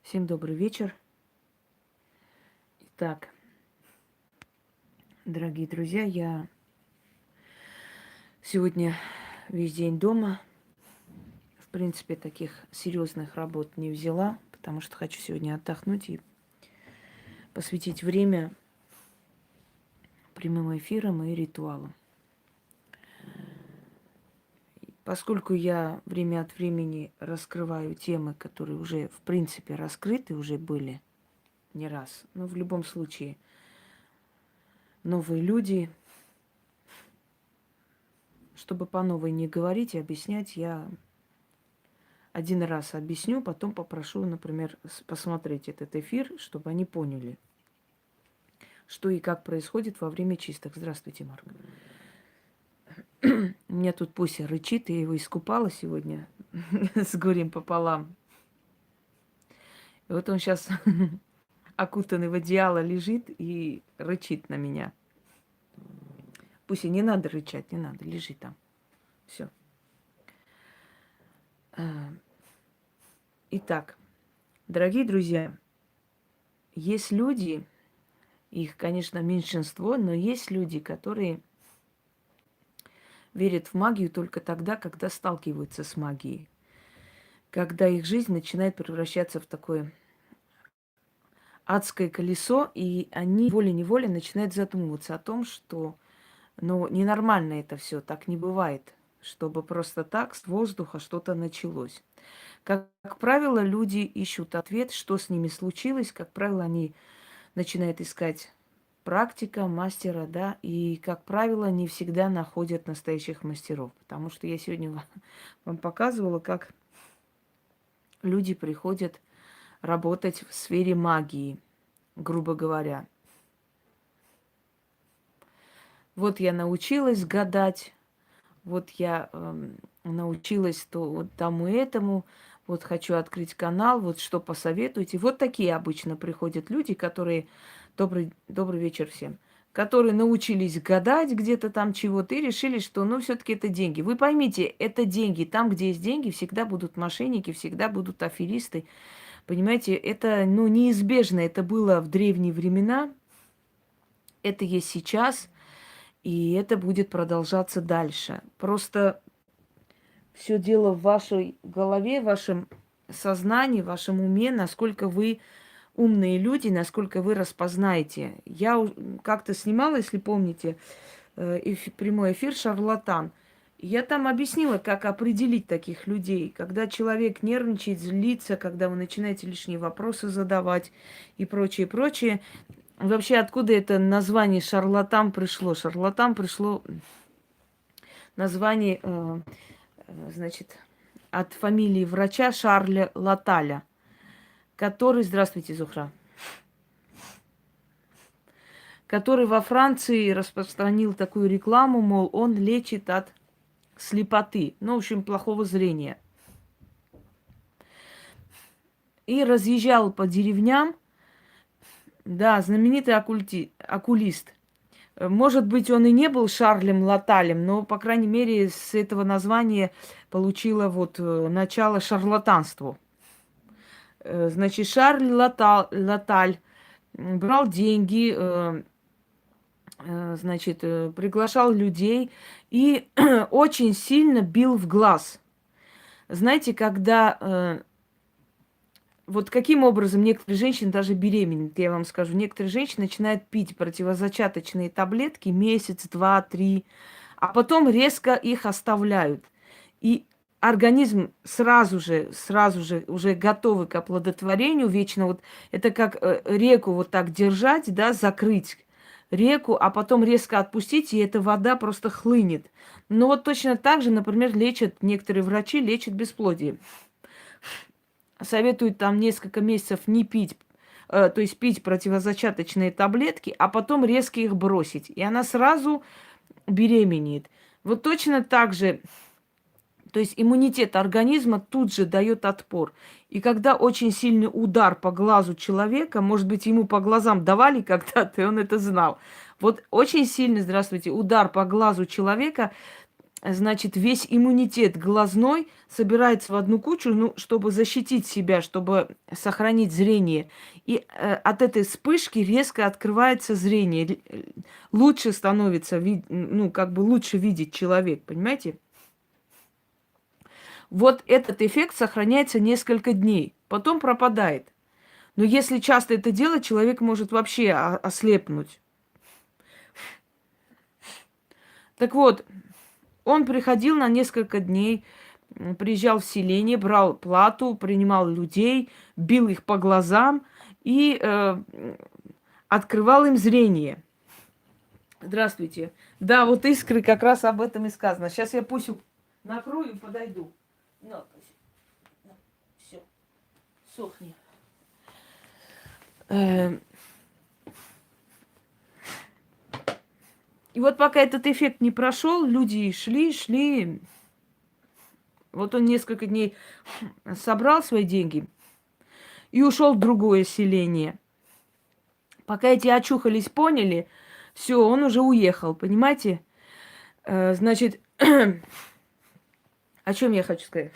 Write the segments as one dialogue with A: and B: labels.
A: Всем добрый вечер. Итак, дорогие друзья, я сегодня весь день дома. В принципе, таких серьезных работ не взяла, потому что хочу сегодня отдохнуть и посвятить время прямым эфирам и ритуалам. Поскольку я время от времени раскрываю темы, которые уже, в принципе, раскрыты, уже были не раз, но в любом случае новые люди, чтобы по новой не говорить и объяснять, я один раз объясню, потом попрошу, например, посмотреть этот эфир, чтобы они поняли, что и как происходит во время чисток. Здравствуйте, Марк. У меня тут Пуся рычит, я его искупала сегодня с горем пополам. И вот он сейчас окутанный в одеяло лежит и рычит на меня. Пуся, не надо рычать, не надо, лежи там. Все. Итак, дорогие друзья, есть люди, их, конечно, меньшинство, но есть люди, которые верят в магию только тогда, когда сталкиваются с магией. Когда их жизнь начинает превращаться в такое адское колесо, и они волей-неволей начинают задумываться о том, что ненормально это все, так не бывает, чтобы просто так с воздуха что-то началось. Как правило, люди ищут ответ, что с ними случилось. Как правило, они начинают искать практика, мастера, да, и, как правило, не всегда находят настоящих мастеров. Потому что я сегодня вам показывала, как люди приходят работать в сфере магии, грубо говоря. Вот я научилась гадать, вот я научилась то вот тому и этому, вот хочу открыть канал, вот что посоветуете. Вот такие обычно приходят люди, которые... Добрый вечер всем. Которые научились гадать где-то там чего-то и решили, что, ну, все-таки это деньги. Вы поймите, это деньги. Там, где есть деньги, всегда будут мошенники, всегда будут аферисты. Понимаете, это, ну, неизбежно. Это было в древние времена, это есть сейчас, и это будет продолжаться дальше. Просто все дело в вашей голове, в вашем сознании, в вашем уме, насколько вы умные люди, насколько вы распознаете. Я как-то снимала, если помните, прямой эфир «Шарлатан». Я там объяснила, как определить таких людей. Когда человек нервничает, злится, когда вы начинаете лишние вопросы задавать и прочее, прочее. Вообще, откуда это название «шарлатан» пришло? «Шарлатан» пришло название, значит, от фамилии врача Шарля Латаля, который, здравствуйте, Зухра, который во Франции распространил такую рекламу, мол, он лечит от слепоты, ну, в общем, плохого зрения. И разъезжал по деревням, да, знаменитый окулист. Может быть, он и не был Шарлем Латалем, но, по крайней мере, с этого названия получило вот начало шарлатанству. Значит, Латаль брал деньги, значит, приглашал людей и очень сильно бил в глаз. Знаете, когда... Вот каким образом некоторые женщины даже беременеют, я вам скажу. Некоторые женщины начинают пить противозачаточные таблетки месяц, два, три, а потом резко их оставляют. И организм сразу же уже готовый к оплодотворению вечно. Вот это как реку вот так держать, да, закрыть реку, а потом резко отпустить, и эта вода просто хлынет. Но вот точно так же, например, лечат, некоторые врачи лечат бесплодие. Советуют там несколько месяцев не пить, то есть пить противозачаточные таблетки, а потом резко их бросить. И она сразу беременеет. Вот точно так же, то есть иммунитет организма тут же дает отпор. И когда очень сильный удар по глазу человека, может быть, ему по глазам давали когда-то, и он это знал. Вот очень сильный, здравствуйте, удар по глазу человека значит, весь иммунитет глазной собирается в одну кучу, ну, чтобы защитить себя, чтобы сохранить зрение. И от этой вспышки резко открывается зрение. Лучше становится, ну, как бы лучше видеть человек, понимаете? Вот этот эффект сохраняется несколько дней, потом пропадает. Но если часто это делать, человек может вообще ослепнуть. Так вот, он приходил на несколько дней, приезжал в селение, брал плату, принимал людей, бил их по глазам и открывал им зрение. Здравствуйте. Да, вот искры как раз об этом и сказано. Сейчас я пусть накрою и подойду. Все, сохни. И вот пока этот эффект не прошел, люди шли. Вот он несколько дней собрал свои деньги и ушел в другое селение. Пока эти очухались, поняли, все, он уже уехал, понимаете? Значит, о чем я хочу сказать?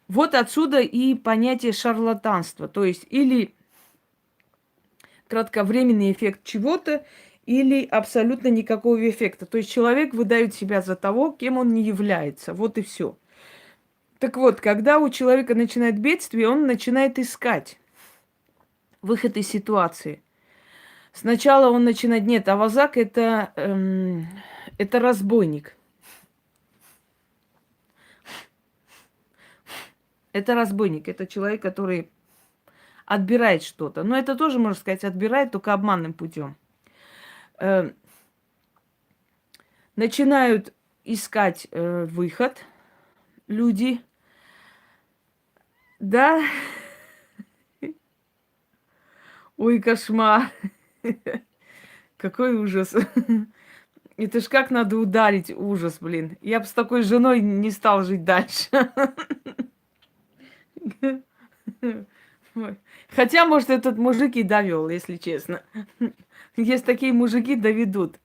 A: Вот отсюда и понятие шарлатанства. То есть или кратковременный эффект чего-то, или абсолютно никакого эффекта. То есть человек выдает себя за того, кем он не является. Вот и все. Так вот, когда у человека начинает бедствие, он начинает искать выход из ситуации. Сначала он начинает... Нет, авазак это разбойник. Это разбойник, это человек, который отбирает что-то. Но это тоже, можно сказать, отбирает, только обманным путем. Начинают искать выход люди. Да? Ой, кошмар. Какой ужас. Это ж как надо ударить, ужас, блин. Я бы с такой женой не стал жить дальше. Хотя, может, этот мужик и довел, если честно. Есть такие мужики, доведут.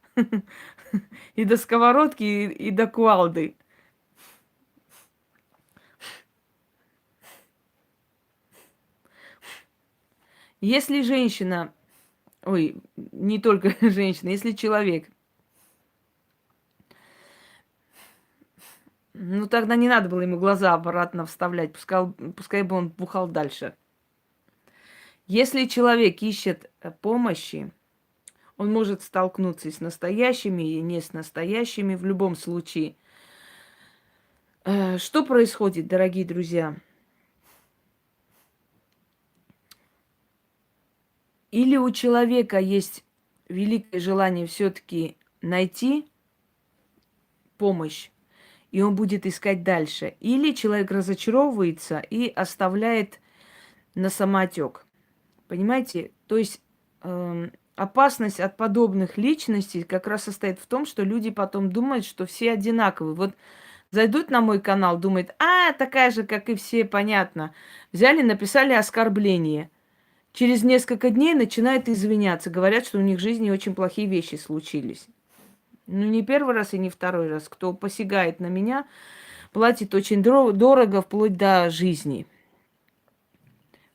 A: И до сковородки, и до кувалды. Если женщина, ой, не только женщина, если человек, ну тогда не надо было ему глаза обратно вставлять, пускай бы он бухал дальше. Если человек ищет помощи, он может столкнуться и с настоящими, и не с настоящими в любом случае. Что происходит, дорогие друзья? Или у человека есть великое желание все-таки найти помощь, и он будет искать дальше. Или человек разочаровывается и оставляет на самотек. Понимаете? То есть опасность от подобных личностей как раз состоит в том, что люди потом думают, что все одинаковые. Вот зайдут на мой канал, думают, такая же, как и все, понятно. Взяли, написали оскорбление. Через несколько дней начинают извиняться, говорят, что у них в жизни очень плохие вещи случились. Ну, не первый раз и не второй раз. Кто посягает на меня, платит очень дорого, вплоть до жизни.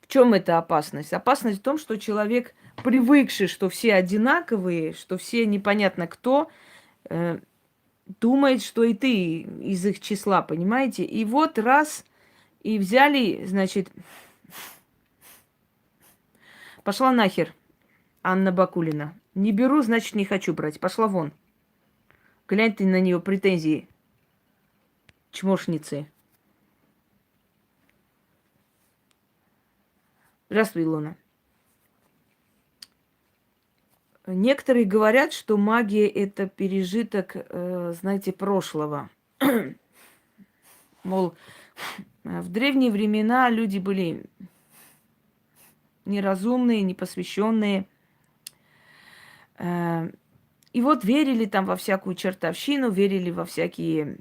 A: В чем эта опасность? Опасность в том, что человек, привыкший, что все одинаковые, что все непонятно кто, думает, что и ты из их числа, понимаете? И вот раз, и взяли, значит... Пошла нахер, Анна Бакулина. Не беру, значит, не хочу брать. Пошла вон. Глянь ты на нее претензии. Чмошницы. Здравствуй, Илона. Некоторые говорят, что магия – это пережиток, знаете, прошлого. Мол, в древние времена люди были неразумные, непосвященные. И вот верили там во всякую чертовщину, верили во всякие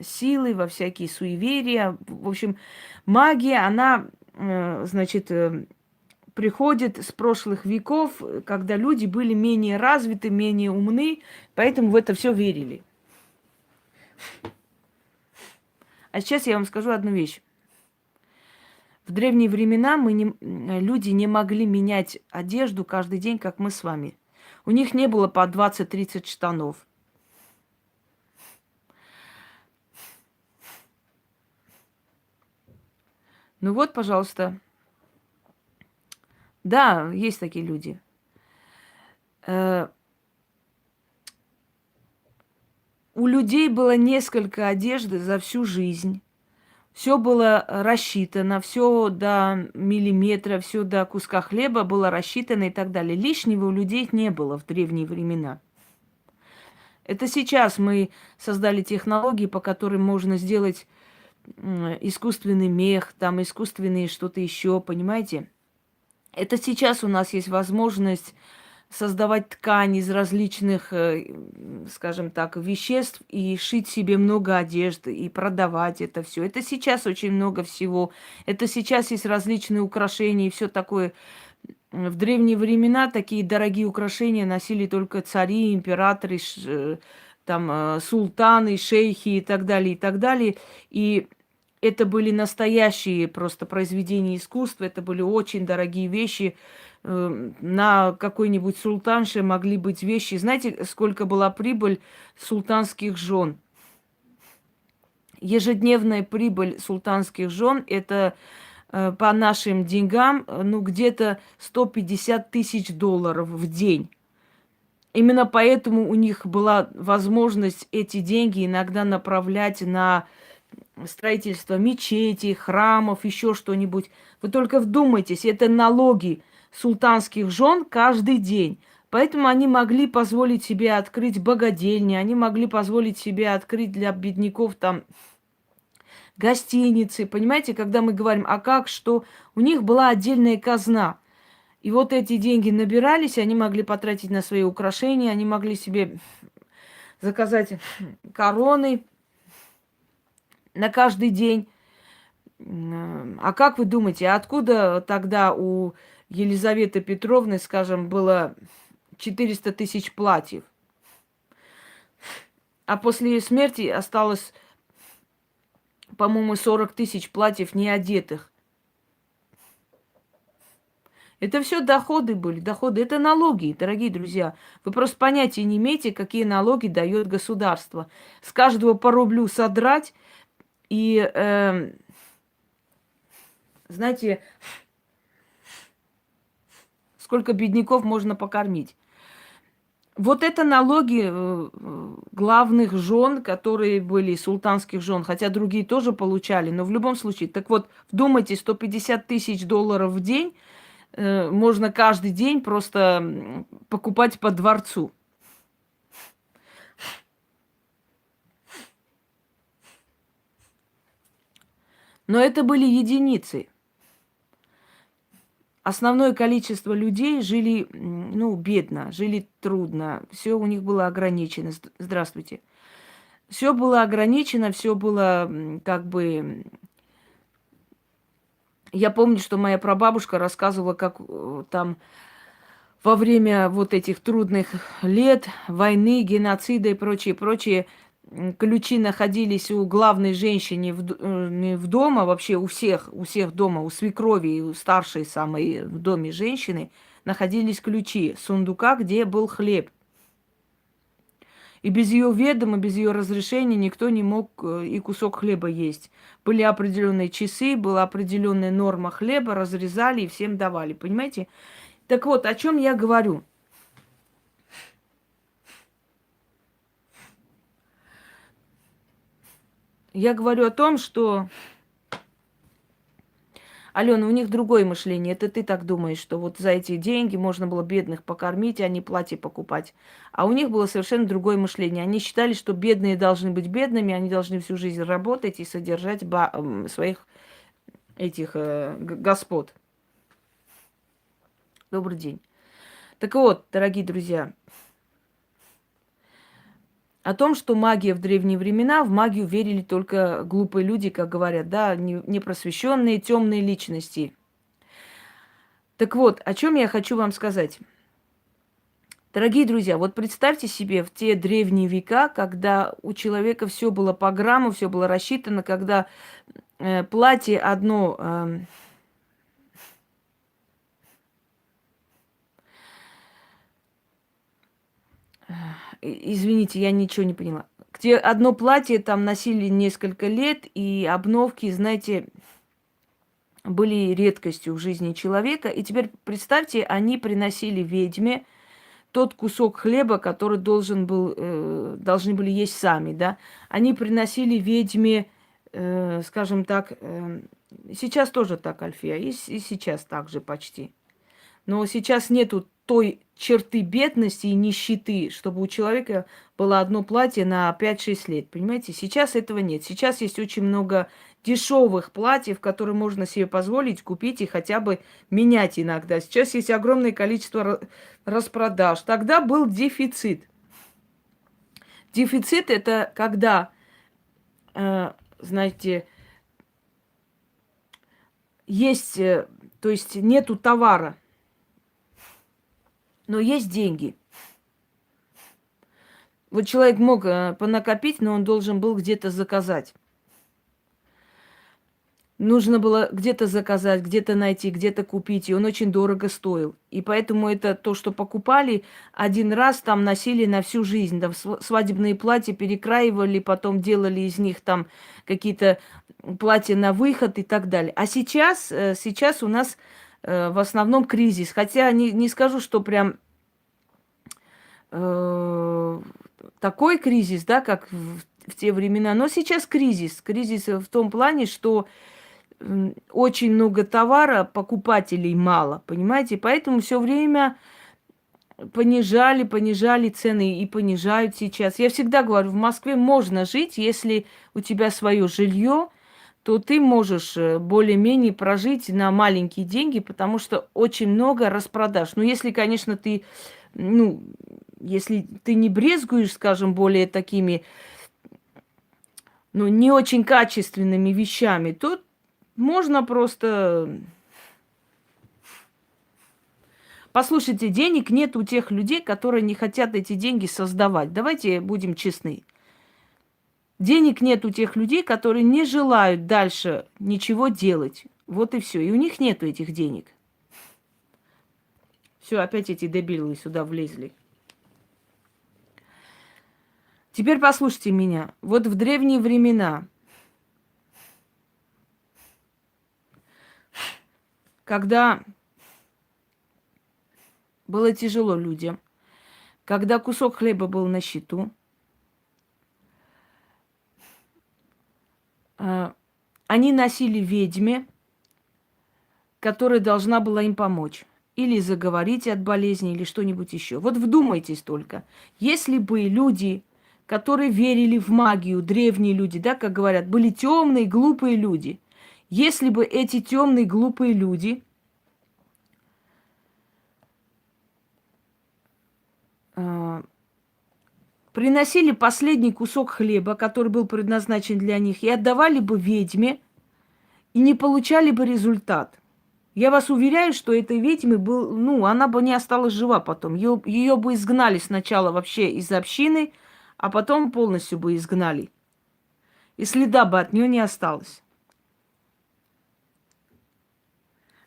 A: силы, во всякие суеверия. В общем, магия, она, значит, приходит с прошлых веков, когда люди были менее развиты, менее умны, поэтому в это все верили. А сейчас я вам скажу одну вещь. В древние времена люди не могли менять одежду каждый день, как мы с вами. У них не было по 20-30 штанов. Ну вот, пожалуйста. Да, есть такие люди. У людей было несколько одежды за всю жизнь. Все было рассчитано, все до миллиметра, все до куска хлеба было рассчитано и так далее. Лишнего у людей не было в древние времена. Это сейчас мы создали технологии, по которым можно сделать искусственный мех, там искусственные что-то еще, понимаете? Это сейчас у нас есть возможность создавать ткань из различных, скажем так, веществ и шить себе много одежды и продавать это все. Это сейчас очень много всего. Это сейчас есть различные украшения и все такое. В древние времена такие дорогие украшения носили только цари, императоры, султаны, шейхи и так далее, и так далее. И это были настоящие просто произведения искусства, это были очень дорогие вещи. На какой-нибудь султанше могли быть вещи. Знаете, сколько была прибыль султанских жен? Ежедневная прибыль султанских жен – это по нашим деньгам, ну, где-то 150 тысяч долларов в день. Именно поэтому у них была возможность эти деньги иногда направлять на строительство мечетей, храмов, еще что-нибудь. Вы только вдумайтесь, это налоги султанских жен каждый день. Поэтому они могли позволить себе открыть богадельни, они могли позволить себе открыть для бедняков там гостиницы. Понимаете, когда мы говорим, а как, что у них была отдельная казна. И вот эти деньги набирались, и они могли потратить на свои украшения, они могли себе заказать короны на каждый день. А как вы думаете, откуда тогда у Елизаветы Петровны, скажем, было 400 тысяч платьев? А после ее смерти осталось, по-моему, 40 тысяч платьев неодетых. Это все доходы были, доходы. Это налоги, дорогие друзья. Вы просто понятия не имеете, какие налоги дает государство. С каждого по рублю содрать и, знаете, сколько бедняков можно покормить. Вот это налоги главных жен, которые были султанских жен, хотя другие тоже получали, но в любом случае. Так вот, вдумайте, 150 тысяч долларов в день можно каждый день просто покупать по дворцу. Но это были единицы. Основное количество людей жили, ну, бедно, жили трудно. Все у них было ограничено. Здравствуйте. Все было ограничено, все было как бы... Я помню, что моя прабабушка рассказывала, как там во время вот этих трудных лет, войны, геноцида и прочее, прочее, ключи находились у главной женщины не в дома, вообще у всех дома, у свекрови, у старшей самой в доме женщины находились ключи сундука, где был хлеб. И без ее ведома, без ее разрешения никто не мог и кусок хлеба есть. Были определенные часы, была определенная норма хлеба, разрезали и всем давали, понимаете? Так вот, о чем я говорю? Я говорю о том, что, Алена, у них другое мышление. Это ты так думаешь, что вот за эти деньги можно было бедных покормить, а не платье покупать. А у них было совершенно другое мышление. Они считали, что бедные должны быть бедными, они должны всю жизнь работать и содержать своих этих господ. Добрый день. Так вот, дорогие друзья, о том, что магия в древние времена, в магию верили только глупые люди, как говорят, да, непросвещенные, темные личности. Так вот, о чем я хочу вам сказать. Дорогие друзья, вот представьте себе в те древние века, когда у человека все было по грамму, все было рассчитано, когда платье одно, извините, я ничего не поняла, где одно платье там носили несколько лет, и обновки, знаете, были редкостью в жизни человека. И теперь представьте, они приносили ведьме тот кусок хлеба, который должны были есть сами, да. Они приносили ведьме, скажем так, сейчас тоже так, Альфия, и сейчас так же почти. Но сейчас нету той черты бедности и нищеты, чтобы у человека было одно платье на 5-6 лет. Понимаете? Сейчас этого нет. Сейчас есть очень много дешевых платьев, которые можно себе позволить купить и хотя бы менять иногда. Сейчас есть огромное количество распродаж. Тогда был дефицит. Дефицит это когда, знаете, есть, то есть нету товара, но есть деньги. Вот человек мог понакопить, но он должен был где-то заказать. Нужно было где-то заказать, где-то найти, где-то купить, и он очень дорого стоил. И поэтому это то, что покупали, один раз там носили на всю жизнь. Там свадебные платья перекраивали, потом делали из них там какие-то платья на выход и так далее. А сейчас у нас в основном кризис. Хотя не скажу, что прям такой кризис, да, как в те времена. Но сейчас кризис. Кризис в том плане, что очень много товара, покупателей мало, понимаете? Поэтому все время понижали цены и понижают сейчас. Я всегда говорю, в Москве можно жить, если у тебя свое жилье, то ты можешь более-менее прожить на маленькие деньги, потому что очень много распродаж. Но если, конечно, если ты не брезгуешь, скажем, более такими, не очень качественными вещами, то можно просто... Послушайте, денег нет у тех людей, которые не хотят эти деньги создавать. Давайте будем честны. Денег нет у тех людей, которые не желают дальше ничего делать. Вот и все. И у них нету этих денег. Все, опять эти дебилы сюда влезли. Теперь послушайте меня. Вот в древние времена, когда было тяжело людям, когда кусок хлеба был на счету, они носили ведьме, которая должна была им помочь. Или заговорить от болезни, или что-нибудь еще. Вот вдумайтесь только. Если бы люди, которые верили в магию, древние люди, да, как говорят, были темные, глупые люди. Если бы эти темные, глупые люди приносили последний кусок хлеба, который был предназначен для них, и отдавали бы ведьме, и не получали бы результат. Я вас уверяю, что этой ведьмы она бы не осталась жива потом. Ее бы изгнали сначала вообще из общины, а потом полностью бы изгнали. И следа бы от нее не осталось.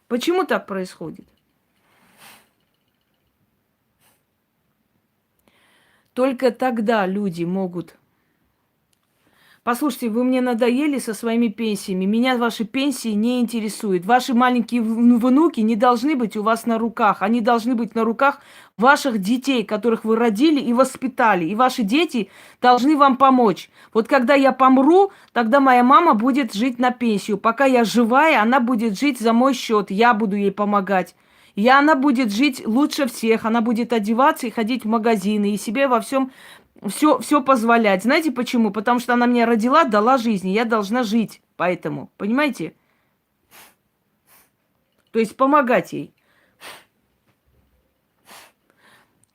A: Почему так происходит? Только тогда люди могут... Послушайте, вы мне надоели со своими пенсиями. Меня ваши пенсии не интересуют. Ваши маленькие внуки не должны быть у вас на руках. Они должны быть на руках ваших детей, которых вы родили и воспитали. И ваши дети должны вам помочь. Вот когда я помру, тогда моя мама будет жить на пенсию. Пока я живая, она будет жить за мой счет. Я буду ей помогать. Она будет жить лучше всех. Она будет одеваться и ходить в магазины. И себе во всем все позволять. Знаете почему? Потому что она меня родила, дала жизнь, и я должна жить. Поэтому, понимаете? То есть помогать ей.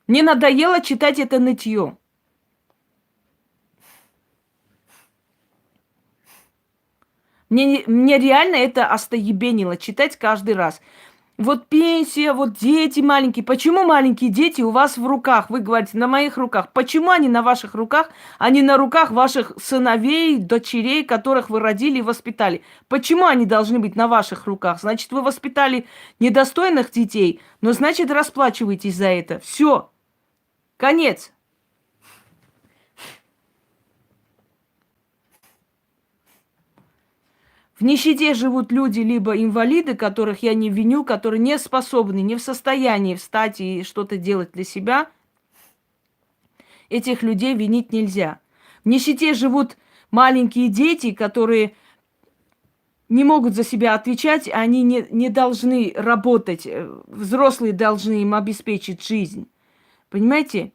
A: Мне надоело читать это нытье. Мне реально это остоебенило читать каждый раз. Вот пенсия, вот дети маленькие. Почему маленькие дети у вас в руках? Вы говорите, на моих руках. Почему они на ваших руках, а не на руках ваших сыновей, дочерей, которых вы родили и воспитали? Почему они должны быть на ваших руках? Значит, вы воспитали недостойных детей, но значит, расплачиваетесь за это. Все. Конец. В нищете живут люди, либо инвалиды, которых я не виню, которые не способны, не в состоянии встать и что-то делать для себя. Этих людей винить нельзя. В нищете живут маленькие дети, которые не могут за себя отвечать, они не должны работать. Взрослые должны им обеспечить жизнь. Понимаете?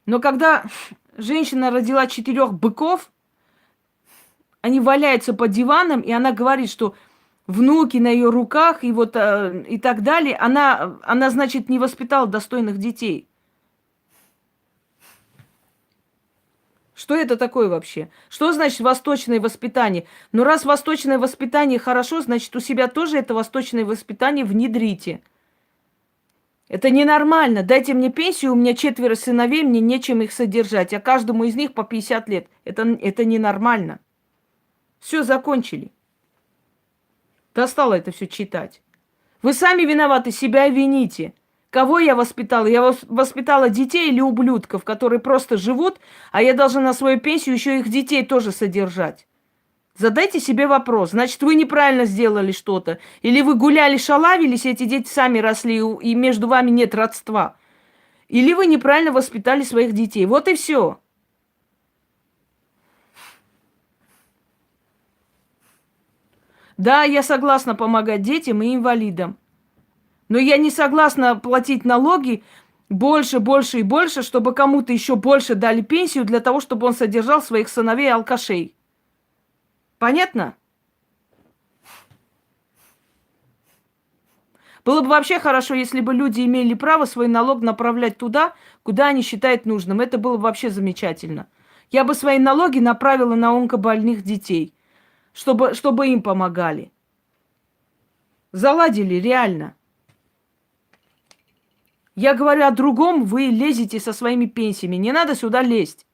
A: Но когда женщина родила 4 быков, они валяются по диванам, и она говорит, что внуки на ее руках и вот и так далее. Она, значит, не воспитала достойных детей. Что это такое вообще? Что значит восточное воспитание? Ну, раз восточное воспитание хорошо, значит, у себя тоже это восточное воспитание внедрите. Это ненормально. Дайте мне пенсию, у меня 4 сыновей, мне нечем их содержать, а каждому из них по 50 лет. Это ненормально. Все, закончили. Достало это все читать. Вы сами виноваты, себя вините. Кого я воспитала? Я воспитала детей или ублюдков, которые просто живут, а я должна на свою пенсию еще их детей тоже содержать. Задайте себе вопрос. Значит, вы неправильно сделали что-то. Или вы гуляли, шалавились, и эти дети сами росли, и между вами нет родства. Или вы неправильно воспитали своих детей. Вот и все. Да, я согласна помогать детям и инвалидам. Но я не согласна платить налоги больше, больше и больше, чтобы кому-то еще больше дали пенсию для того, чтобы он содержал своих сыновей алкашей. Понятно? Было бы вообще хорошо, если бы люди имели право свой налог направлять туда, куда они считают нужным. Это было бы вообще замечательно. Я бы свои налоги направила на онкобольных детей, чтобы им помогали. Заладили, реально. Я говорю о другом, вы лезете со своими пенсиями. Не надо сюда лезть.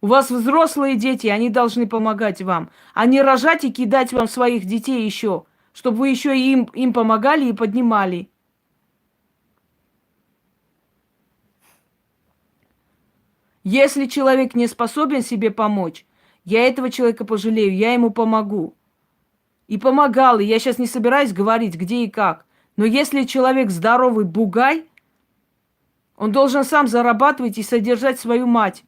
A: У вас взрослые дети, они должны помогать вам. А не рожать и кидать вам своих детей еще, чтобы вы еще и им помогали и поднимали. Если человек не способен себе помочь, я этого человека пожалею, я ему помогу. И помогала. Я сейчас не собираюсь говорить, где и как. Но если человек здоровый бугай, он должен сам зарабатывать и содержать свою мать.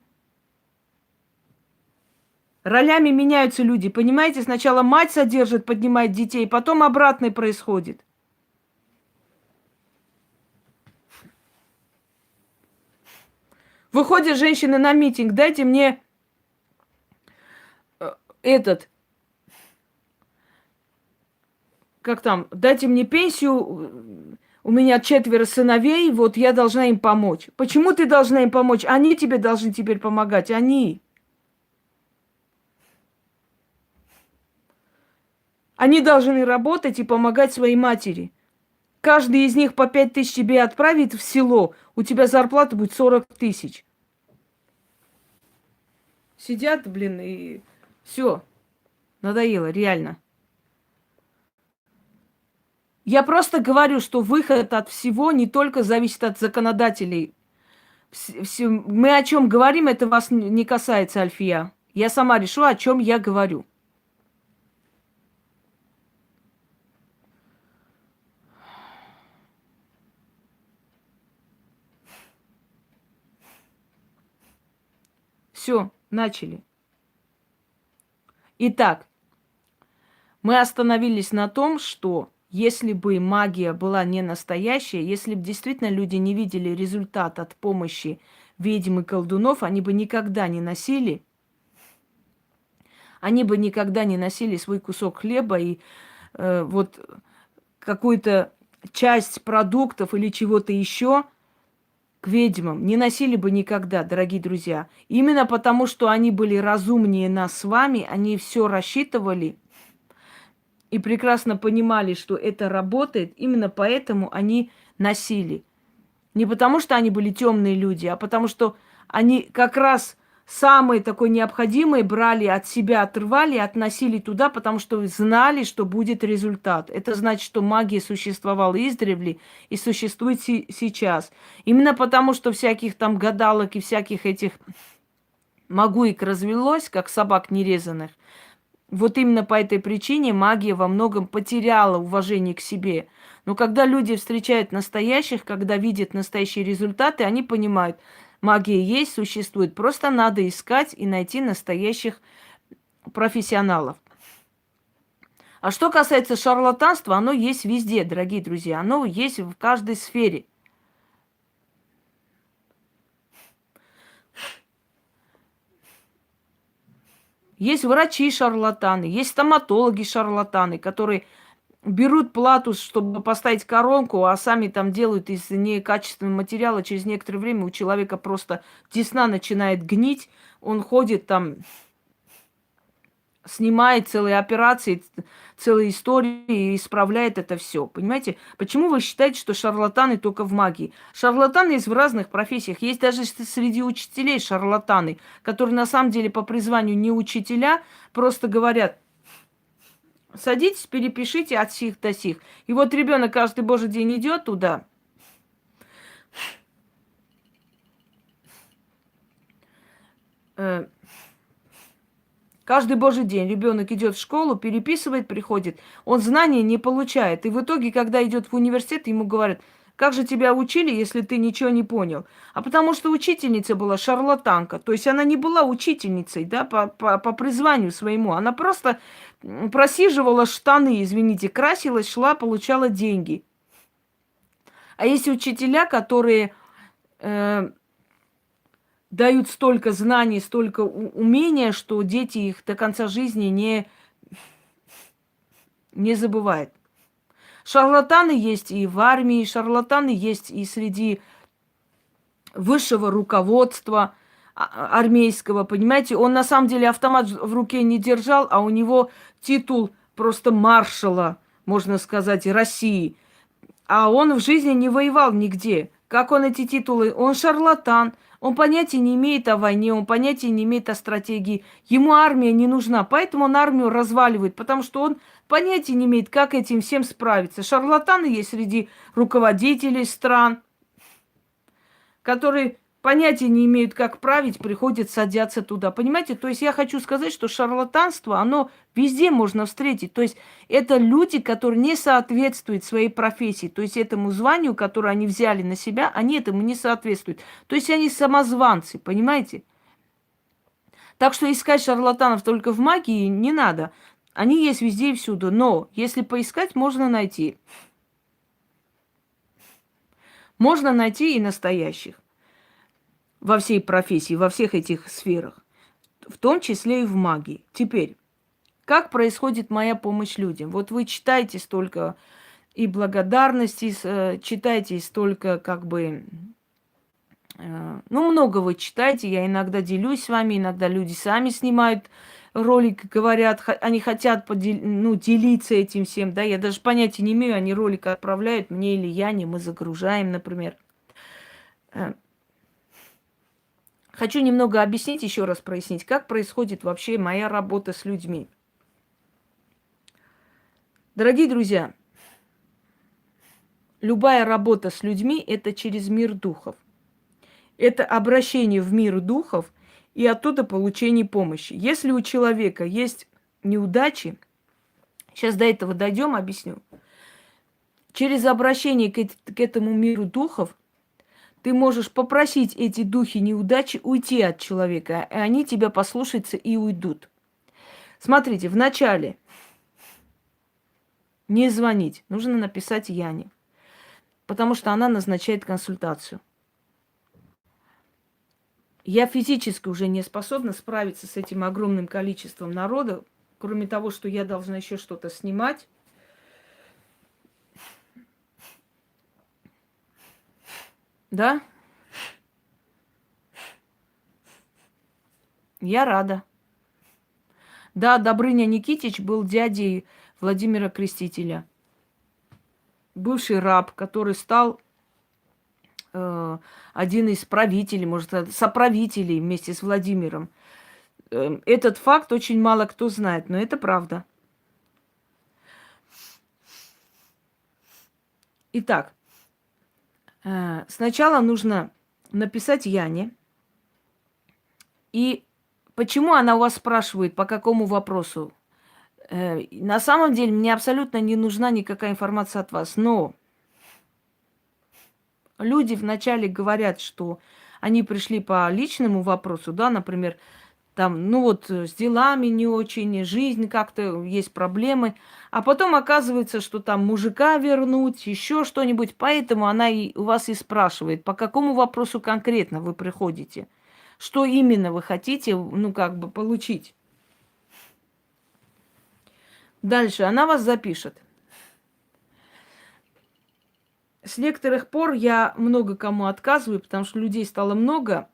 A: Ролями меняются люди, понимаете? Сначала мать содержит, поднимает детей, потом обратное происходит. Выходят женщины на митинг, дайте мне дайте мне пенсию, у меня 4 сыновей, вот я должна им помочь. Почему ты должна им помочь? Они тебе должны теперь помогать, они. Они должны работать и помогать своей матери. Каждый из них по 5 тысяч тебе отправит в село, у тебя зарплата будет 40 тысяч. Сидят, блин, и все. Надоело, реально. Я просто говорю, что выход от всего не только зависит от законодателей. Мы о чем говорим, это вас не касается, Альфия. Я сама решу, о чем я говорю. Все, начали. Итак, мы остановились на том, что если бы магия была не настоящая, если бы действительно люди не видели результат от помощи ведьм и колдунов, они бы никогда не носили свой кусок хлеба и вот какую-то часть продуктов или чего-то еще к ведьмам не носили бы никогда, дорогие друзья. Именно потому, что они были разумнее нас с вами, они все рассчитывали и прекрасно понимали, что это работает, именно поэтому они носили. Не потому, что они были темные люди, а потому, что они как раз самые такой необходимые брали от себя, отрывали и относили туда, потому что знали, что будет результат. Это значит, что магия существовала издревле и существует сейчас. Именно потому, что всяких там гадалок и всяких этих магуек развелось, как собак нерезанных, вот именно по этой причине магия во многом потеряла уважение к себе. Но когда люди встречают настоящих, когда видят настоящие результаты, они понимают, магия есть, существует. Просто надо искать и найти настоящих профессионалов. А что касается шарлатанства, оно есть везде, дорогие друзья. Оно есть в каждой сфере. Есть врачи-шарлатаны, есть стоматологи-шарлатаны, которые берут плату, чтобы поставить коронку, а сами там делают из некачественного материала. Через некоторое время у человека просто десна начинает гнить, он ходит там, снимает целые операции, целые истории и исправляет это все. Понимаете? Почему вы считаете, что шарлатаны только в магии? Шарлатаны есть в разных профессиях. Есть даже среди учителей шарлатаны, которые на самом деле по призванию не учителя, просто говорят: садитесь, перепишите от сих до сих. И вот ребенок каждый божий день идет туда. Каждый божий день ребенок идет в школу, переписывает, приходит. Он знания не получает. И в итоге, когда идет в университет, ему говорят: как же тебя учили, если ты ничего не понял? А потому что учительница была шарлатанка. То есть она не была учительницей, да, по призванию своему. Она просто просиживала штаны, извините, красилась, шла, получала деньги. А есть учителя, которые дают столько знаний, столько умения, что дети их до конца жизни не забывают. Шарлатаны есть и в армии, шарлатаны есть и среди высшего руководства армейского, понимаете? Он на самом деле автомат в руке не держал, а у него титул просто маршала, можно сказать, России. А он в жизни не воевал нигде. Как он эти титулы? Он шарлатан. Он понятия не имеет о войне, он понятия не имеет о стратегии. Ему армия не нужна, поэтому он армию разваливает, потому что он понятия не имеет, как этим всем справиться. Шарлатаны есть среди руководителей стран, которые понятия не имеют, как править, приходят, садятся туда. Понимаете? То есть я хочу сказать, что шарлатанство, оно везде можно встретить. То есть это люди, которые не соответствуют своей профессии. То есть этому званию, которое они взяли на себя, они этому не соответствуют. То есть они самозванцы, понимаете? Так что искать шарлатанов только в магии не надо. Они есть везде и всюду. Но если поискать, можно найти. Можно найти и настоящих во всей профессии, во всех этих сферах, в том числе и в магии. Теперь, как происходит моя помощь людям? Вот вы читаете столько и благодарности, читаете столько, как бы, ну, много вы читаете, я иногда делюсь с вами, иногда люди сами снимают ролик, говорят, они хотят делиться этим всем, да, я даже понятия не имею, они ролик отправляют мне или Яне, мы загружаем, например. Хочу немного объяснить, еще раз прояснить, как происходит вообще моя работа с людьми. Дорогие друзья, любая работа с людьми – это через мир духов. Это обращение в мир духов и оттуда получение помощи. Если у человека есть неудачи, сейчас до этого дойдем, объясню. Через обращение к этому миру духов ты можешь попросить эти духи неудачи уйти от человека, и они тебя послушаются и уйдут. Смотрите, вначале не звонить, нужно написать Яне, потому что она назначает консультацию. Я физически уже не способна справиться с этим огромным количеством народа, кроме того, что я должна еще что-то снимать. Да? Я рада. Да, Добрыня Никитич был дядей Владимира Крестителя. Бывший раб, который стал один из правителей, может, соправителей вместе с Владимиром. Этот факт очень мало кто знает, но это правда. Итак, сначала нужно написать Яне. И почему она у вас спрашивает, по какому вопросу? На самом деле мне абсолютно не нужна никакая информация от вас, но люди вначале говорят, что они пришли по личному вопросу, да, например, там, ну вот, с делами не очень, жизнь как-то, есть проблемы. А потом оказывается, что там мужика вернуть, еще что-нибудь. Поэтому она и у вас и спрашивает, по какому вопросу конкретно вы приходите. Что именно вы хотите, ну, как бы, получить. Дальше она вас запишет. С некоторых пор я много кому отказываю, потому что людей стало много,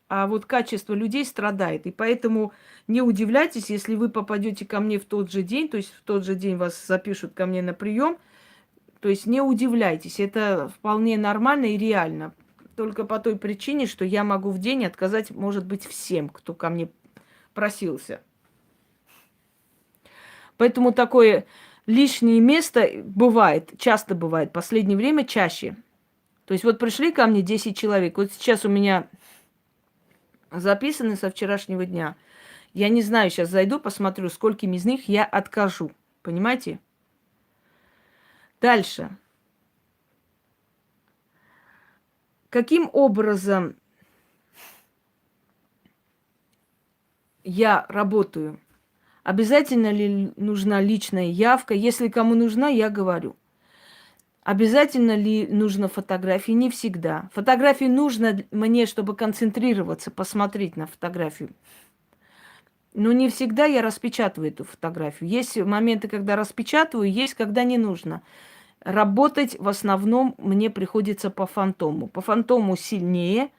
A: а вот качество людей страдает. И поэтому не удивляйтесь, если вы попадете ко мне в тот же день, то есть в тот же день вас запишут ко мне на прием. То есть не удивляйтесь, это вполне нормально и реально. Только по той причине, что я могу в день отказать, может быть, всем, кто ко мне просился. Поэтому такое лишнее место бывает, часто бывает, в последнее время чаще. То есть вот пришли ко мне 10 человек, вот сейчас у меня записаны со вчерашнего дня. Я не знаю, сейчас зайду, посмотрю, скольким из них я откажу. Понимаете? Дальше. Каким образом я работаю? Обязательно ли нужна личная явка? Если кому нужна, я говорю. Обязательно ли нужно фотографии? Не всегда. Фотографии нужно мне, чтобы концентрироваться, посмотреть на фотографию. Но не всегда я распечатываю эту фотографию. Есть моменты, когда распечатываю, есть, когда не нужно. Работать в основном мне приходится по фантому. По фантому сильнее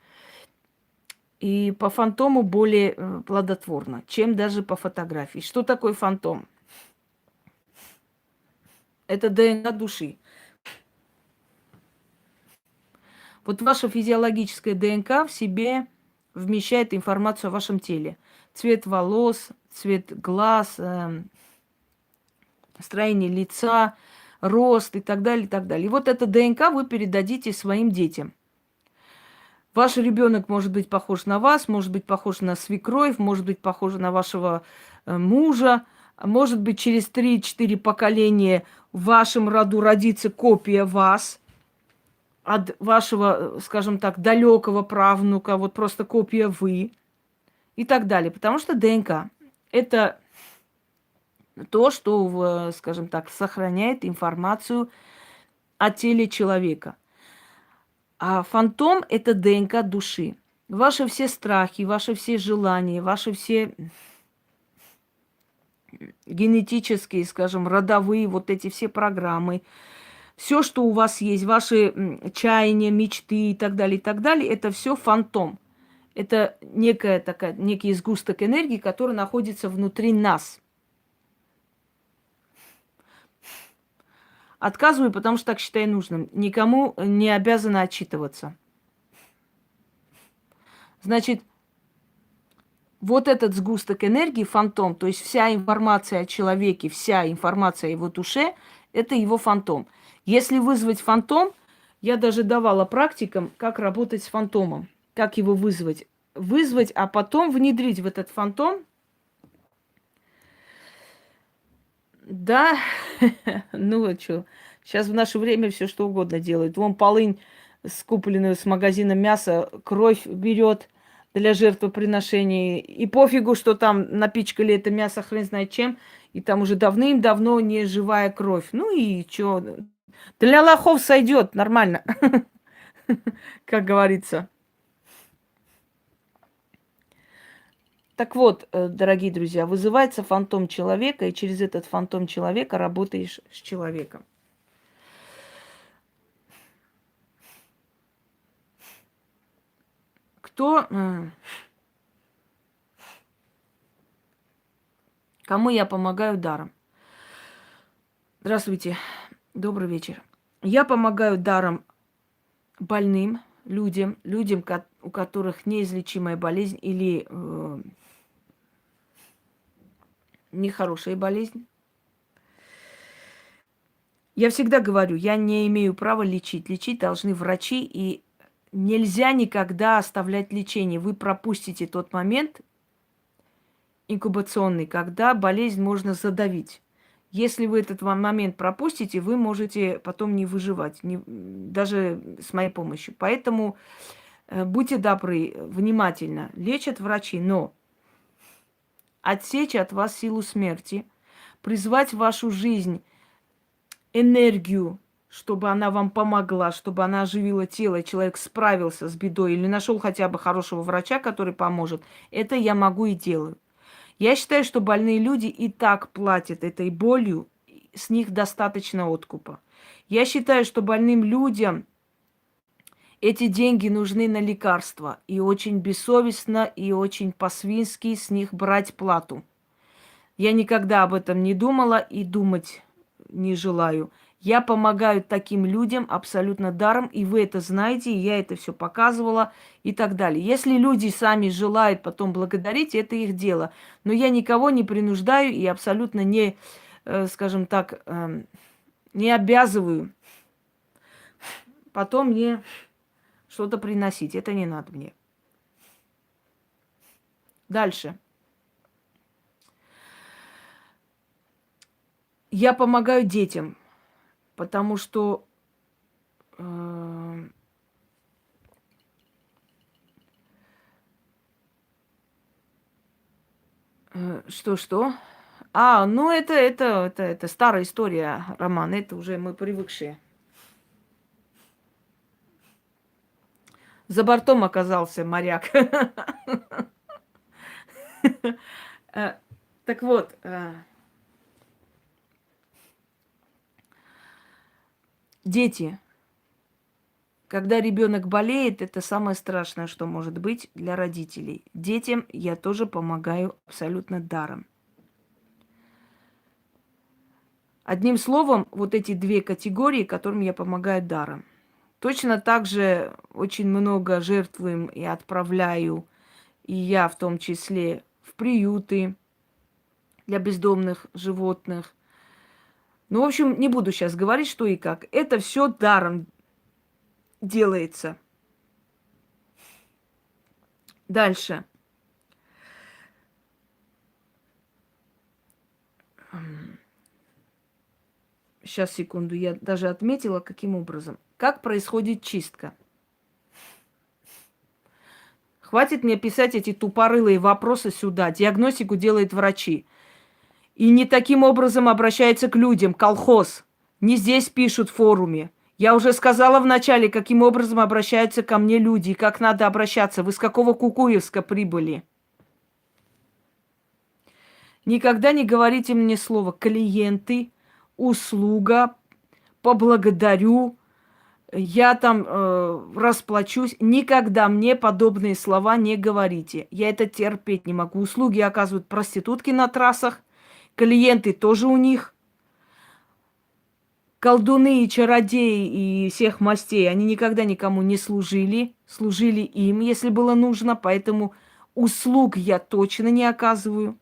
A: и по фантому более плодотворно, чем даже по фотографии. Что такое фантом? Это ДНК души. Вот ваша физиологическая ДНК в себе вмещает информацию о вашем теле. Цвет волос, цвет глаз, строение лица, рост и так далее, и так далее. И вот это ДНК вы передадите своим детям. Ваш ребенок может быть похож на вас, может быть похож на свекровь, может быть похож на вашего мужа, может быть через 3-4 поколения в вашем роду родится копия вас от вашего, скажем так, далекого правнука, вот просто копия вы и так далее. Потому что ДНК– это то, что, скажем так, сохраняет информацию о теле человека. А фантом– это ДНК души. Ваши все страхи, ваши все желания, ваши все генетические, скажем, родовые вот эти все программы, все, что у вас есть, ваши чаяния, мечты и так далее, это все фантом. Это некий сгусток энергии, который находится внутри нас. Отказываю, потому что так считаю нужным. Никому не обязана отчитываться. Значит, вот этот сгусток энергии, фантом, то есть вся информация о человеке, вся информация о его душе, это его фантом. Если вызвать фантом, я даже давала практикам, как работать с фантомом, как его вызвать. Вызвать, а потом внедрить в этот фантом. Да, ну вот что, сейчас в наше время все что угодно делают. Вон полынь, скупленную с магазина мяса, кровь берет для жертвоприношений. И пофигу, что там напичкали это мясо хрен знает чем. И там уже давным-давно не живая кровь. Ну и что? Для лохов сойдет нормально, как говорится. Так вот, дорогие друзья, вызывается фантом человека, и через этот фантом человека работаешь с человеком. Кто Кому я помогаю даром? Здравствуйте, добрый вечер. Я помогаю даром больным людям, у которых неизлечимая болезнь или нехорошая болезнь. Я всегда говорю, я не имею права лечить. Лечить должны врачи, и нельзя никогда оставлять лечение. Вы пропустите тот момент инкубационный, когда болезнь можно задавить. Если вы этот момент пропустите, вы можете потом не выживать, даже с моей помощью. Поэтому будьте добры, внимательно. Лечат врачи, но отсечь от вас силу смерти, призвать в вашу жизнь энергию, чтобы она вам помогла, чтобы она оживила тело, и человек справился с бедой или нашел хотя бы хорошего врача, который поможет, это я могу и делаю. Я считаю, что больные люди и так платят этой болью, с них достаточно откупа. Я считаю, что больным людям эти деньги нужны на лекарства. И очень бессовестно, и очень по-свински с них брать плату. Я никогда об этом не думала и думать не желаю. Я помогаю таким людям абсолютно даром, и вы это знаете, и я это все показывала и так далее. Если люди сами желают потом благодарить, это их дело. Но я никого не принуждаю и абсолютно не, скажем так, не обязываю потом мне что-то приносить. Это не надо мне. Дальше. Я помогаю детям, потому что что? Ну это старая история, Роман, это уже мы привыкшие. За бортом оказался моряк. Так вот, дети. Когда ребенок болеет, это самое страшное, что может быть для родителей. Детям я тоже помогаю абсолютно даром. Одним словом, вот эти две категории, которым я помогаю даром. Точно так же очень много жертвуем и отправляю, и я в том числе, в приюты для бездомных животных. Ну, в общем, не буду сейчас говорить, что и как. Это все даром делается. Дальше. Сейчас, секунду, я даже отметила, каким образом. Как происходит чистка? Хватит мне писать эти тупорылые вопросы сюда. Диагностику делают врачи. И не таким образом обращается к людям, колхоз. Не здесь пишут в форуме. Я уже сказала в начале, каким образом обращаются ко мне люди и как надо обращаться. Вы с какого Кукуевска прибыли? Никогда не говорите мне слово «клиенты», «услуга», «поблагодарю», «я там расплачусь». Никогда мне подобные слова не говорите. Я это терпеть не могу. Услуги оказывают проститутки на трассах, клиенты тоже у них. Колдуны и чародеи и всех мастей, они никогда никому не служили. Служили им, если было нужно. Поэтому услуг я точно не оказываю.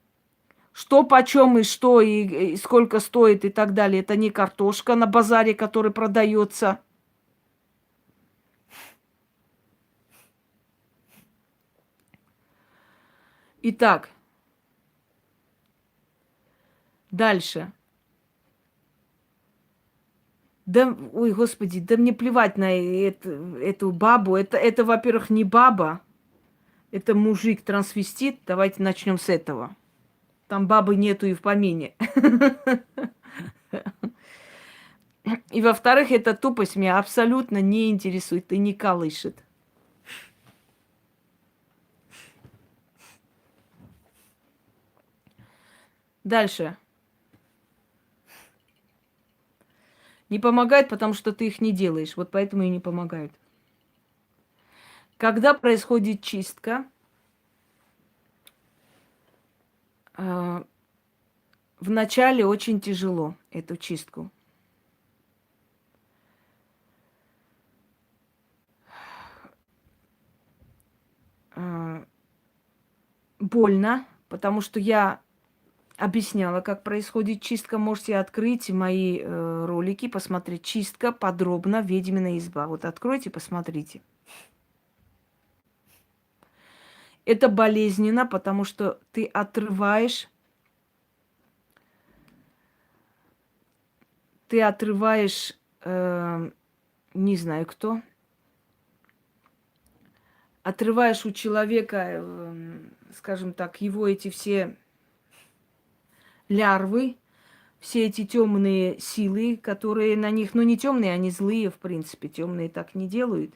A: Что, почем и что, и сколько стоит и так далее. Это не картошка на базаре, который продается. Итак, дальше. Да, ой, господи, да мне плевать на эту бабу. Это, во-первых, не баба. Это мужик-трансвестит. Давайте начнем с этого. Там бабы нету и в помине. И, во-вторых, эта тупость меня абсолютно не интересует и не колышет. Дальше. Не помогает, потому что ты их не делаешь. Вот поэтому и не помогают. Когда происходит чистка, вначале очень тяжело эту чистку. А, Больно, потому что я объясняла, как происходит чистка. Можете открыть мои ролики, посмотреть. Чистка подробно, ведьмина изба. Вот откройте, посмотрите. Это болезненно, потому что ты отрываешь, не знаю кто, отрываешь у человека, скажем так, его эти все лярвы, все эти темные силы, которые на них, ну не темные, они злые, в принципе, темные так не делают.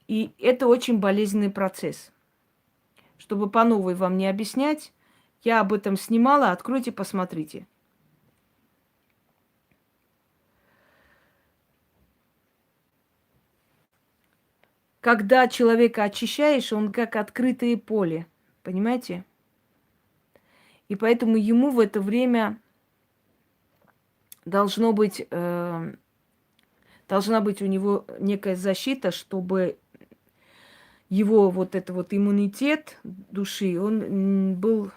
A: И это очень болезненный процесс. Чтобы по новой вам не объяснять, я об этом снимала, откройте, посмотрите. Когда человека очищаешь, он как открытое поле, понимаете? И поэтому ему в это время должна быть у него некая защита, чтобы его вот это вот иммунитет души, он был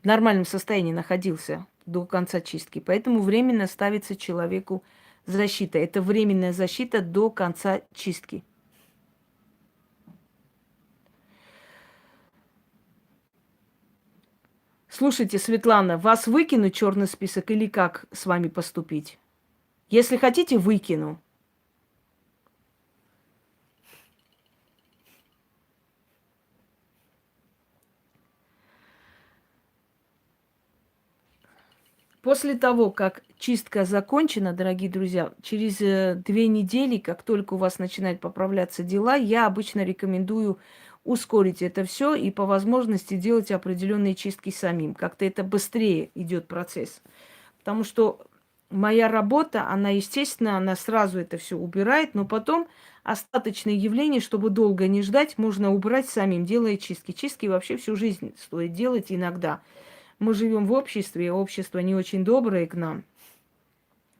A: в нормальном состоянии, находился до конца чистки. Поэтому временно ставится человеку защита. Это временная защита до конца чистки. Слушайте, Светлана, вас выкинуть черный список или как с вами поступить? Если хотите, выкину. После того, как чистка закончена, дорогие друзья, через 2 недели, как только у вас начинают поправляться дела, я обычно рекомендую ускорить это все и по возможности делать определенные чистки самим. Как-то это быстрее идет процесс. Потому что моя работа, она, естественно, она сразу это все убирает, но потом остаточные явления, чтобы долго не ждать, можно убрать самим, делая чистки. Чистки вообще всю жизнь стоит делать иногда. Мы живем в обществе, общество не очень доброе к нам.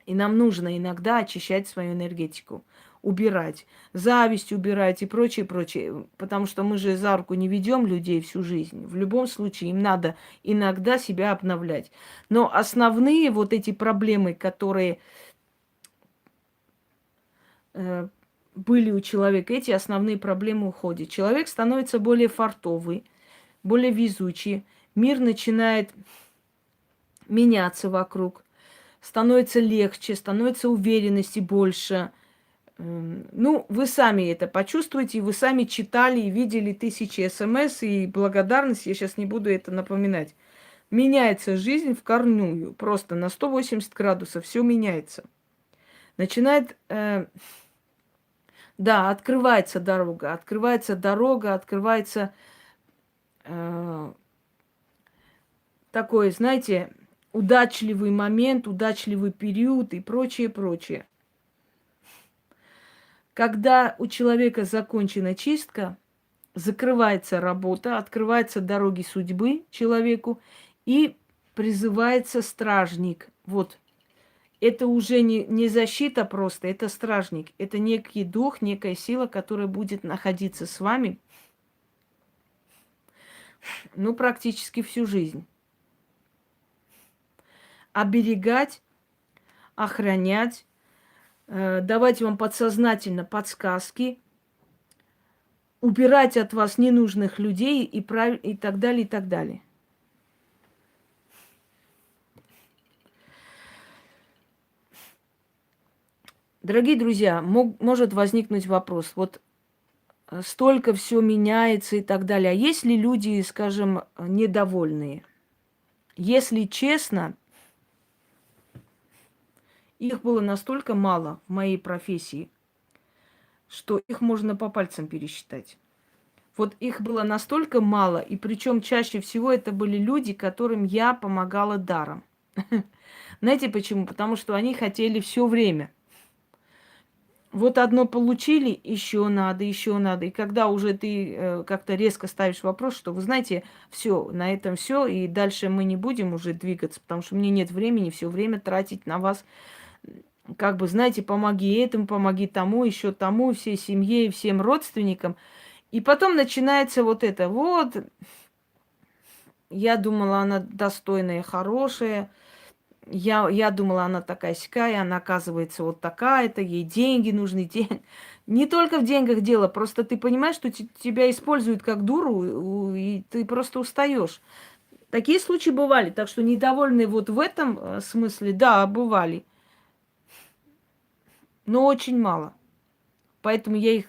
A: И нам нужно иногда очищать свою энергетику, убирать, зависть убирать и прочее, прочее. Потому что мы же за руку не ведем людей всю жизнь. В любом случае им надо иногда себя обновлять. Но основные вот эти проблемы, которые были у человека, эти основные проблемы уходят. Человек становится более фартовый, более везучий. Мир начинает меняться вокруг. Становится легче, становится уверенности больше. Ну, вы сами это почувствуете, вы сами читали и видели тысячи СМС и благодарность, я сейчас не буду это напоминать. Меняется жизнь в корнюю, просто на 180 градусов все меняется. Начинает, да, открывается дорога, открывается такой, знаете, удачливый момент, удачливый период и прочее, прочее. Когда у человека закончена чистка, закрывается работа, открываются дороги судьбы человеку и призывается стражник. Вот. Это уже не защита просто, это стражник. Это некий дух, некая сила, которая будет находиться с вами, ну, практически всю жизнь. Оберегать, охранять, давать вам подсознательно подсказки, убирать от вас ненужных людей и так далее, и так далее. Дорогие друзья, может возникнуть вопрос. Вот столько все меняется и так далее. А есть ли люди, скажем, недовольные? Если честно, их было настолько мало в моей профессии, что их можно по пальцам пересчитать. Вот их было настолько мало, и причем чаще всего это были люди, которым я помогала даром. Знаете почему? Потому что они хотели все время. Вот одно получили, еще надо, еще надо. И когда уже ты как-то резко ставишь вопрос, что вы знаете, все, на этом все, и дальше мы не будем уже двигаться, потому что мне нет времени все время тратить на вас. Как бы, знаете, помоги этому, помоги тому, еще тому, всей семье и всем родственникам. И потом начинается вот это. Вот, я думала, она достойная, хорошая. Я думала, она такая сякая, она оказывается вот такая-то, ей деньги нужны. Не только в деньгах дело, просто ты понимаешь, что тебя используют как дуру, и ты просто устаешь. Такие случаи бывали, так что недовольные вот в этом смысле, да, бывали, но очень мало. Поэтому я их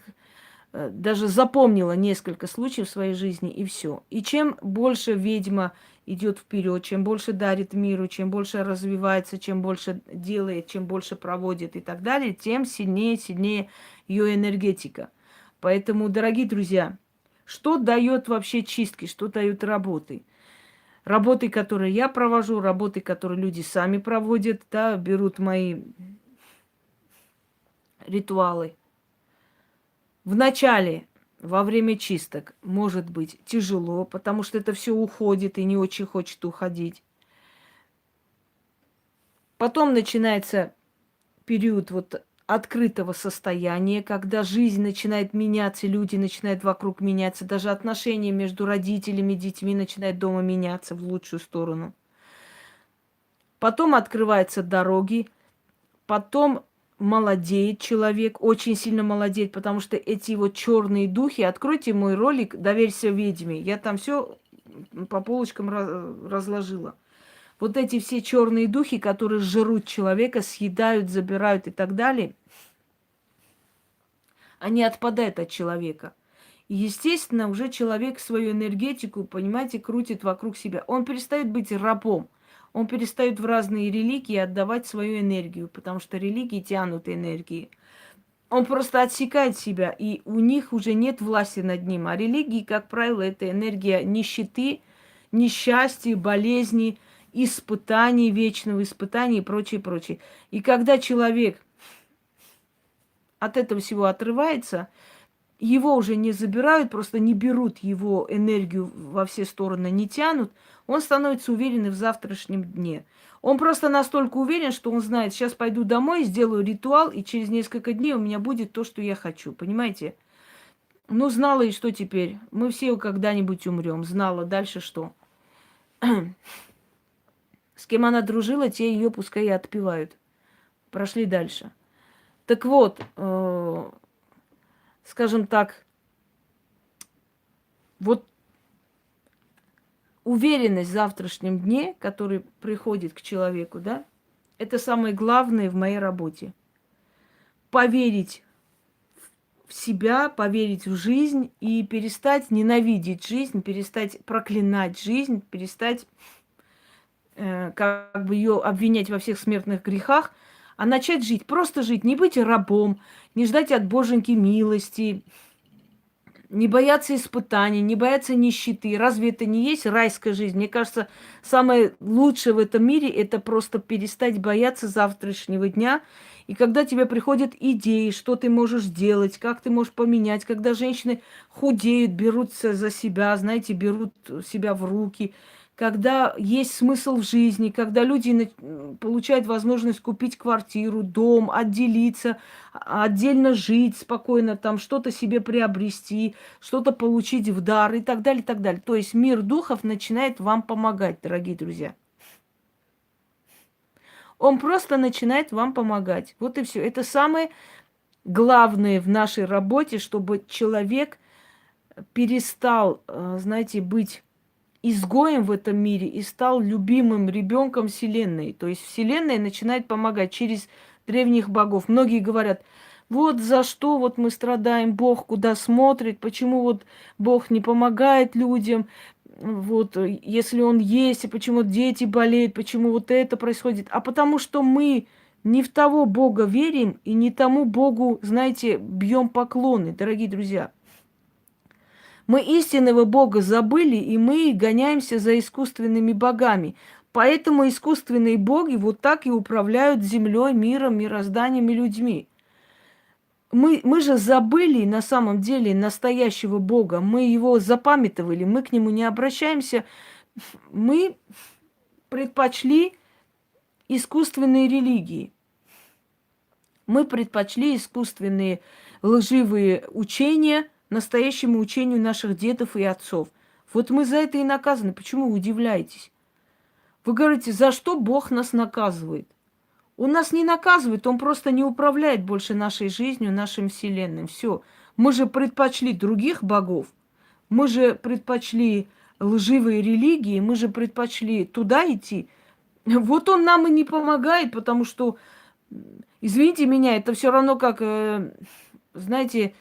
A: даже запомнила несколько случаев в своей жизни, и все. И чем больше ведьма идет вперед, чем больше дарит миру, чем больше развивается, чем больше делает, чем больше проводит и так далее, тем сильнее ее энергетика. Поэтому, дорогие друзья, что дает вообще чистки, что дают работы? Работы, которые я провожу, работы, которые люди сами проводят, да, берут мои ритуалы. В начале, во время чисток, может быть тяжело, потому что это все уходит и не очень хочет уходить. Потом начинается период вот открытого состояния, когда жизнь начинает меняться, люди начинают вокруг меняться, даже отношения между родителями и детьми начинают дома меняться в лучшую сторону. Потом открываются дороги, потом молодеет человек, очень сильно молодеет, потому что эти вот черные духи, откройте мой ролик «Доверься ведьме», я там все по полочкам разложила. Вот эти все черные духи, которые жрут человека, съедают, забирают и так далее, они отпадают от человека. И, естественно, уже человек свою энергетику, понимаете, крутит вокруг себя. Он перестает быть рабом. Он перестает в разные религии отдавать свою энергию, потому что религии тянут энергии. Он просто отсекает себя, и у них уже нет власти над ним. А религии, как правило, это энергия нищеты, несчастья, болезни, испытаний, вечного испытания и прочее, прочее. И когда человек от этого всего отрывается, его уже не забирают, просто не берут его энергию во все стороны, не тянут, он становится уверенным в завтрашнем дне. Он просто настолько уверен, что он знает, сейчас пойду домой, сделаю ритуал, и через несколько дней у меня будет то, что я хочу. Понимаете? Ну, знала, и что теперь? Мы все когда-нибудь умрем. Знала, дальше что? С кем она дружила, те ее пускай и отпевают. Прошли дальше. Так вот, скажем так, вот уверенность в завтрашнем дне, который приходит к человеку, да, это самое главное в моей работе. Поверить в себя, поверить в жизнь и перестать ненавидеть жизнь, перестать проклинать жизнь, перестать как бы ее обвинять во всех смертных грехах, а начать жить, просто жить, не быть рабом, не ждать от Боженьки милости, не бояться испытаний, не бояться нищеты. Разве это не есть райская жизнь? Мне кажется, самое лучшее в этом мире – это просто перестать бояться завтрашнего дня. И когда тебе приходят идеи, что ты можешь делать, как ты можешь поменять, когда женщины худеют, берутся за себя, знаете, берут себя в руки, когда есть смысл в жизни, когда люди получают возможность купить квартиру, дом, отделиться, отдельно жить спокойно, там что-то себе приобрести, что-то получить в дар и так далее, и так далее. То есть мир духов начинает вам помогать, дорогие друзья. Он просто начинает вам помогать. Вот и все. Это самое главное в нашей работе, чтобы человек перестал, знаете, быть изгоем в этом мире и стал любимым ребенком Вселенной. То есть Вселенная начинает помогать через древних богов. Многие говорят, вот за что вот мы страдаем, Бог куда смотрит, почему вот Бог не помогает людям, вот если Он есть, и почему дети болеют, почему вот это происходит. А потому что мы не в того Бога верим и не тому Богу, знаете, бьем поклоны, дорогие друзья. Мы истинного Бога забыли, и мы гоняемся за искусственными богами. Поэтому искусственные боги вот так и управляют землей, миром, мирозданием и людьми. Мы же забыли на самом деле настоящего Бога. Мы его запамятовали, мы к нему не обращаемся. Мы предпочли искусственные религии. Мы предпочли искусственные лживые учения настоящему учению наших дедов и отцов. Вот мы за это и наказаны. Почему вы удивляетесь? Вы говорите, за что Бог нас наказывает? Он нас не наказывает, он просто не управляет больше нашей жизнью, нашим вселенным. Все. Мы же предпочли других богов. Мы же предпочли лживые религии, мы же предпочли туда идти. Вот он нам и не помогает, потому что, извините меня, это все равно как, знаете,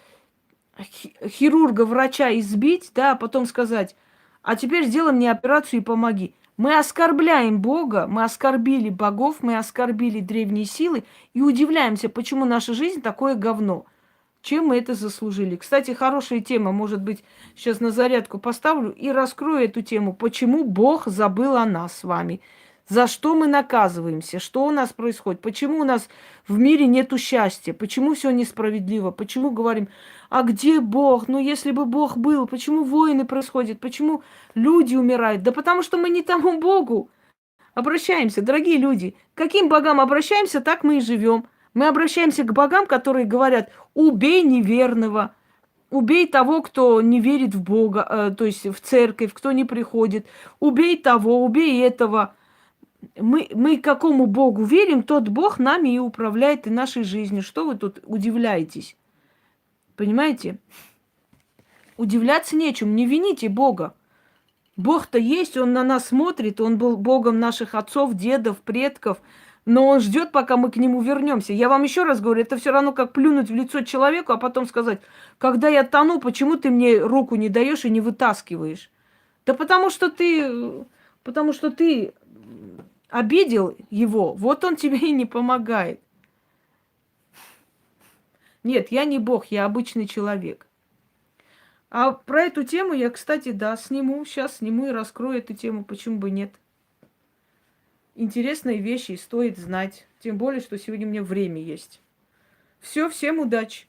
A: хирурга, врача избить, да, а потом сказать, а теперь сделай мне операцию и помоги. Мы оскорбляем Бога, мы оскорбили богов, мы оскорбили древние силы и удивляемся, почему наша жизнь такое говно. Чем мы это заслужили? Кстати, хорошая тема, может быть, сейчас на зарядку поставлю и раскрою эту тему. Почему Бог забыл о нас с вами? За что мы наказываемся? Что у нас происходит? Почему у нас в мире нету счастья? Почему все несправедливо? Почему говорим, а где Бог? Ну, если бы Бог был, почему войны происходят? Почему люди умирают? Да потому что мы не тому Богу обращаемся, дорогие люди. К каким богам обращаемся, так мы и живем. Мы обращаемся к богам, которые говорят, убей неверного, убей того, кто не верит в Бога, то есть в церковь, кто не приходит, убей того, убей этого. Мы к какому Богу верим, тот Бог нами и управляет и нашей жизнью. Что вы тут удивляетесь? Понимаете? Удивляться нечему, не вините Бога. Бог-то есть, Он на нас смотрит, Он был Богом наших отцов, дедов, предков, но Он ждет, пока мы к Нему вернемся. Я вам еще раз говорю, это все равно как плюнуть в лицо человеку, а потом сказать, когда я тону, почему ты мне руку не даешь и не вытаскиваешь? Да потому что ты обидел его, вот он тебе и не помогает. Нет, я не Бог, я обычный человек. А про эту тему я, кстати, да, сейчас сниму и раскрою эту тему, почему бы нет. Интересные вещи стоит знать, тем более, что сегодня у меня время есть. Все, всем удачи!